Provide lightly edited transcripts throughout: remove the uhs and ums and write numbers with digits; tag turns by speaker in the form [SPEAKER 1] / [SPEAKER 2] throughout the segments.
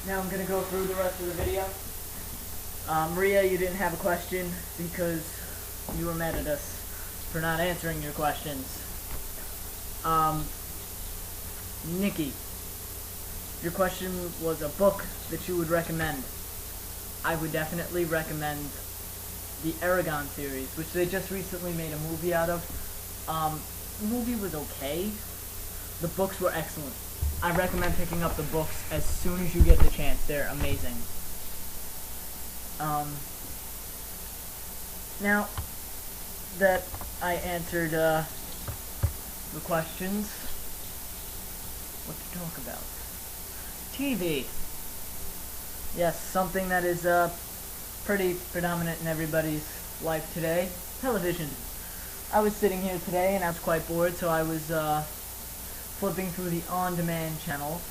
[SPEAKER 1] Now I'm gonna go through the rest of the video. Maria, you didn't have a question because you were mad at us for not answering your questions. Nikki, your question was a book that you would recommend. I would definitely recommend the Aragon series, which they just recently made a movie out of. The movie was okay. The books were excellent. I recommend picking up the books as soon as you get the chance. They're amazing. Now that I answered the questions, what to talk about? TV. Yes, something that is pretty predominant in everybody's life today. Television. I was sitting here today and I was quite bored, so I was flipping through the on-demand channels.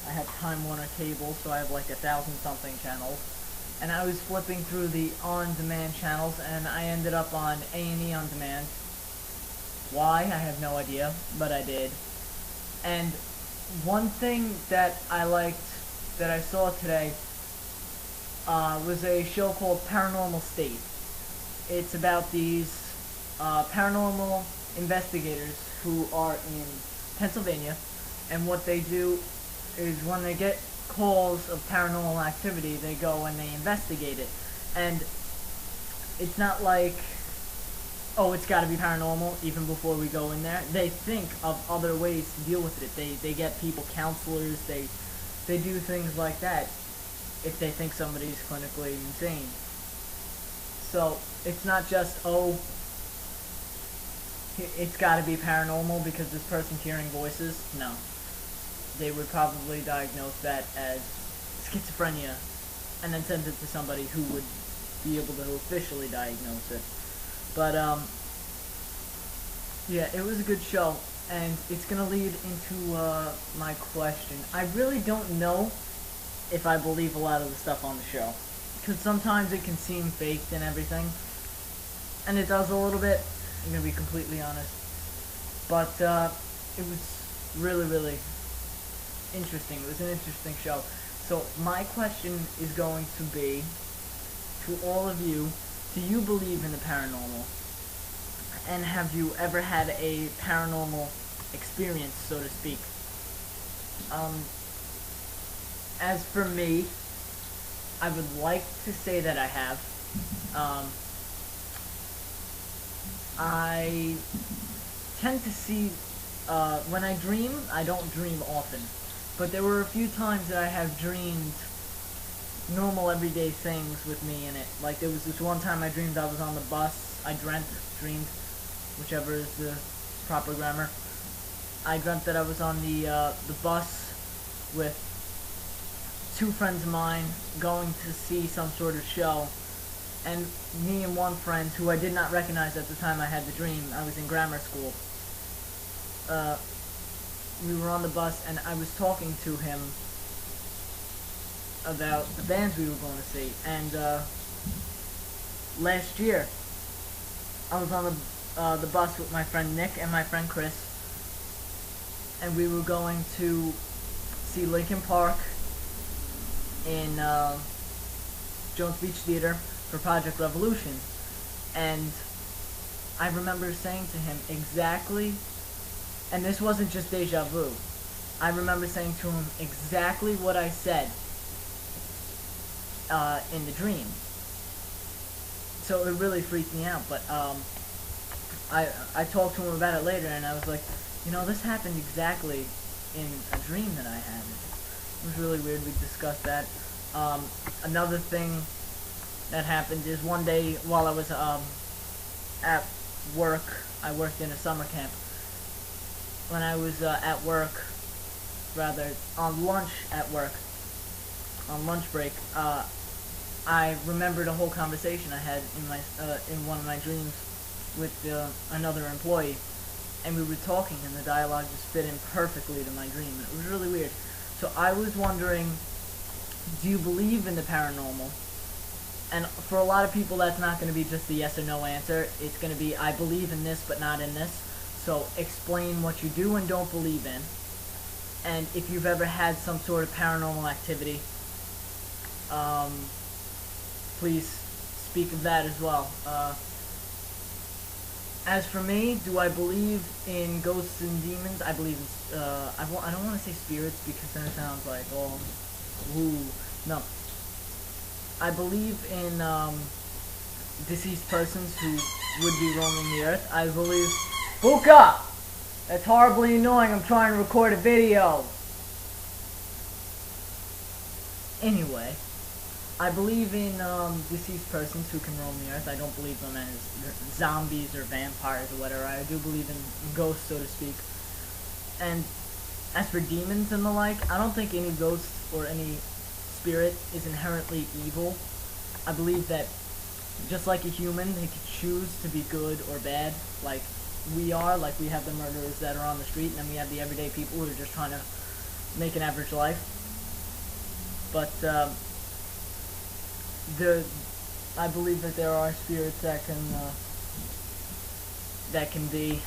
[SPEAKER 1] I have Time Warner cable, so I have like 1,000-something channels. And I was flipping through the on-demand channels, and I ended up on A&E On Demand. Why? I have no idea, but I did. And one thing that I liked that I saw today was a show called Paranormal State. It's about these paranormal investigators who are in Pennsylvania, and what they do is when they get calls of paranormal activity, they go and they investigate it. And it's not like, oh, it's got to be paranormal even before we go in there. They think of other ways to deal with it. They get people counselors, they do things like that if they think somebody's clinically insane. So it's not just, oh, it's got to be paranormal because this person's hearing voices. No. They would probably diagnose that as schizophrenia and then send it to somebody who would be able to officially diagnose it. But, yeah, it was a good show, and it's going to lead into my question. I really don't know if I believe a lot of the stuff on the show, because sometimes it can seem faked and everything, and it does a little bit. I'm going to be completely honest. But it was really, really interesting. It was an interesting show. So my question is going to be to all of you, do you believe in the paranormal? And have you ever had a paranormal experience, so to speak? As for me, I would like to say that I have. I tend to see, when I dream, I don't dream often, but there were a few times that I have dreamed normal everyday things with me in it. Like there was this one time I dreamed I was on the bus. Dreamed, whichever is the proper grammar. I dreamt that I was on the bus with two friends of mine going to see some sort of show. And me and one friend, who I did not recognize at the time I had the dream, I was in grammar school, we were on the bus, and I was talking to him about the bands we were going to see. And last year, I was on the bus with my friend Nick and my friend Chris, and we were going to see Linkin Park in Jones Beach Theater for Project Revolution. And I remember saying to him exactly, and this wasn't just deja vu, I remember saying to him exactly what I said in the dream. So it really freaked me out, but I talked to him about it later, and I was like, you know, this happened exactly in a dream that I had. It was really weird. We discussed that. Another thing that happened is one day while I was at work, I worked in a summer camp. When I was at work, rather on lunch at work, on lunch break, I remembered a whole conversation I had in one of my dreams with another employee, and we were talking, and the dialogue just fit in perfectly to my dream. It was really weird. So I was wondering, do you believe in the paranormal? And for a lot of people, that's not going to be just a yes or no answer. It's going to be, I believe in this, but not in this. So explain what you do and don't believe in. and if you've ever had some sort of paranormal activity, please speak of that as well. As for me, do I believe in ghosts and demons? I believe in, I don't want to say spirits because then it sounds like, oh, woo. No. I believe in, deceased persons who would be roaming the earth. I believe... Buka! That's horribly annoying. I'm trying to record a video. Anyway, I believe in deceased persons who can roam the earth. I don't believe them as zombies or vampires or whatever. I do believe in ghosts, so to speak. And as for demons and the like, I don't think any ghost or any spirit is inherently evil. I believe that just like a human, they could choose to be good or bad, like we are. Like we have the murderers that are on the street, and then we have the everyday people who are just trying to make an average life. But I believe that there are spirits that can be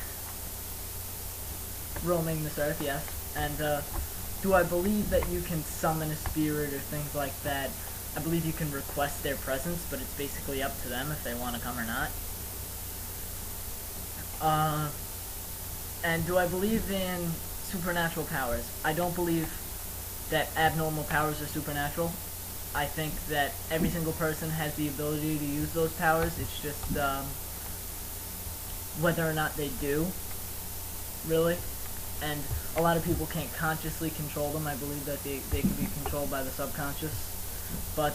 [SPEAKER 1] roaming this earth, yes. And do I believe that you can summon a spirit or things like that? I believe you can request their presence, but it's basically up to them if they want to come or not. And do I believe in supernatural powers? I don't believe that abnormal powers are supernatural. I think that every single person has the ability to use those powers. It's just whether or not they do, really. And a lot of people can't consciously control them. I believe that they can be controlled by the subconscious. But,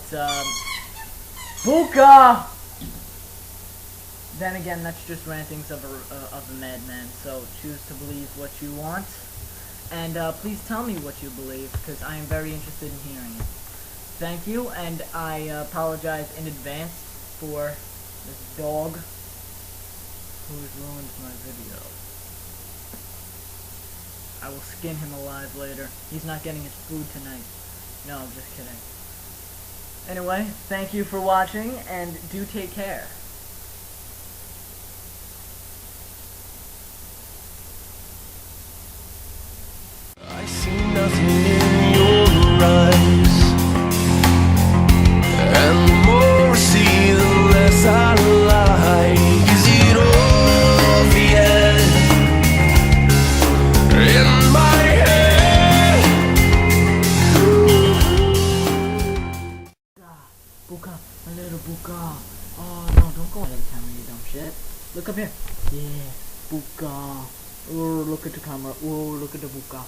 [SPEAKER 1] Buka! Then again, that's just rantings of a madman, so choose to believe what you want. And please tell me what you believe, because I am very interested in hearing it. Thank you, and I apologize in advance for this dog who has ruined my video. I will skin him alive later. He's not getting his food tonight. No, just kidding. Anyway, thank you for watching, and do take care.
[SPEAKER 2] I see nothing in your eyes, and the more I see, the less I like. Is it obvious in my head?
[SPEAKER 1] Buka, a little Buka. Oh no, don't go out of the camera, you dumb shit. Look up here. Yeah, Buka. Oh, look at the camera. Oh, look at the Buka.